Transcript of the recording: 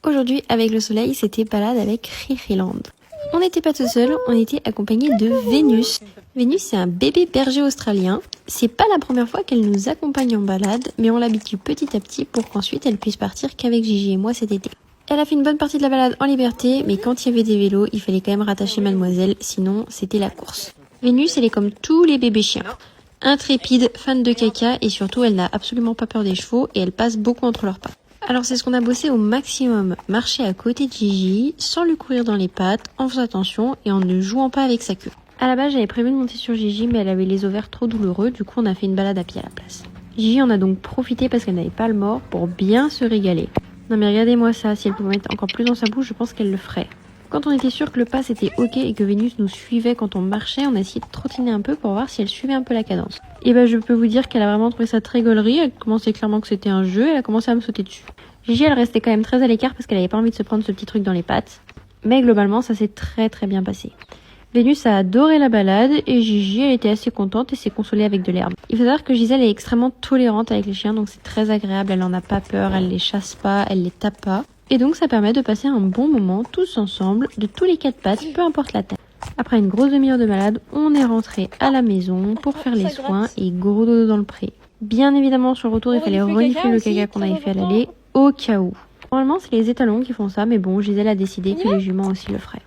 Aujourd'hui, avec le soleil, c'était balade avec Ririland. On n'était pas tout seul, on était accompagné de Vénus. Vénus, c'est un bébé berger australien. C'est pas la première fois qu'elle nous accompagne en balade, mais on l'habitue petit à petit pour qu'ensuite elle puisse partir qu'avec Gigi et moi cet été. Elle a fait une bonne partie de la balade en liberté, mais quand il y avait des vélos, il fallait quand même rattacher mademoiselle, sinon c'était la course. Vénus, elle est comme tous les bébés chiens. Intrépide, fan de caca et surtout elle n'a absolument pas peur des chevaux et elle passe beaucoup entre leurs pattes. Alors c'est ce qu'on a bossé au maximum, marcher à côté de Gigi, sans lui courir dans les pattes, en faisant attention et en ne jouant pas avec sa queue. À la base j'avais prévu de monter sur Gigi mais elle avait les ovaires trop douloureux, du coup on a fait une balade à pied à la place. Gigi en a donc profité parce qu'elle n'avait pas le mort pour bien se régaler. Non mais regardez-moi ça, si elle pouvait mettre encore plus dans sa bouche, je pense qu'elle le ferait. Quand on était sûr que le pas était ok et que Vénus nous suivait quand on marchait, on a essayé de trottiner un peu pour voir si elle suivait un peu la cadence. Et je peux vous dire qu'elle a vraiment trouvé ça très gaulerie, elle commençait clairement que c'était un jeu, elle a commencé à me sauter dessus. Gigi elle restait quand même très à l'écart parce qu'elle avait pas envie de se prendre ce petit truc dans les pattes. Mais globalement ça s'est très bien passé. Vénus a adoré la balade et Gigi elle était assez contente et s'est consolée avec de l'herbe. Il faut savoir que Gisèle est extrêmement tolérante avec les chiens donc c'est très agréable, elle en a pas peur, elle les chasse pas, elle les tape pas. Et donc ça permet de passer un bon moment tous ensemble, de tous les quatre pattes, peu importe la taille. Après une grosse demi-heure de balade, on est rentré à la maison pour faire les soins et gros dodo dans le pré. Bien évidemment sur le retour il fallait renifler le caca qu'on avait fait à l'aller au cas où. Normalement c'est les étalons qui font ça mais bon Gisèle a décidé que les juments aussi le feraient.